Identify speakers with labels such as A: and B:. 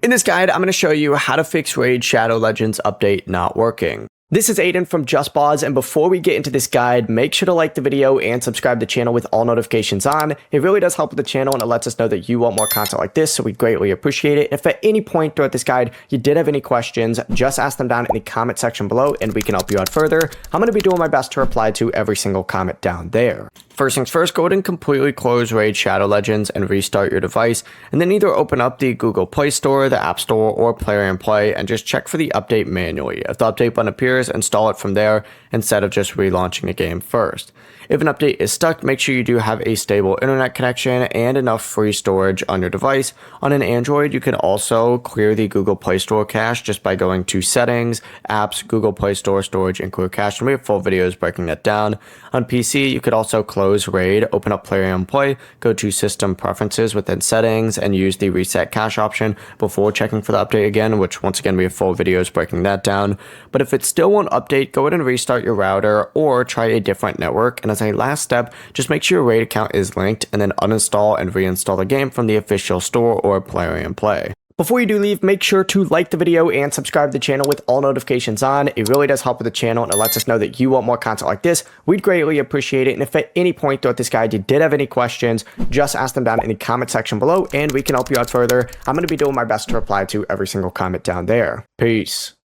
A: In this guide, I'm going to show you how to fix Raid Shadow Legends update not working. This is Aiden from JustBoz, and before we get into this guide, make sure to like the video and subscribe to the channel with all notifications on. It really does help with the channel, and it lets us know that you want more content like this, so we greatly appreciate it. If at any point throughout this guide you did have any questions, just ask them down in the comment section below, and we can help you out further. I'm going to be doing my best to reply to every single comment down there. First things first, go ahead and completely close Raid Shadow Legends and restart your device, and then either open up the Google Play Store, the App Store, or Plarium Play, and just check for the update manually. If the update button appears, install it from there instead of just relaunching the game first. If an update is stuck, make sure you do have a stable internet connection and enough free storage on your device. On an Android, you can also clear the Google Play Store cache just by going to Settings, Apps, Google Play Store, Storage, and Clear Cache, and we have full videos breaking that down. On PC, you could also close Raid, open up Plarium Play, go to System Preferences within Settings, and use the Reset Cache option before checking for the update again, which once again we have full videos breaking that down. But if it still won't update, go ahead and restart your router or try a different network. And as a last step, just make sure your Raid account is linked and then uninstall and reinstall the game from the official store or Plarium Play. Before you do leave, make sure to like the video and subscribe to the channel with all notifications on. It really does help with the channel, and it lets us know that you want more content like this. We'd greatly appreciate it. And if at any point throughout this guide you did have any questions, just ask them down in the comment section below and we can help you out further. I'm going to be doing my best to reply to every single comment down there. Peace.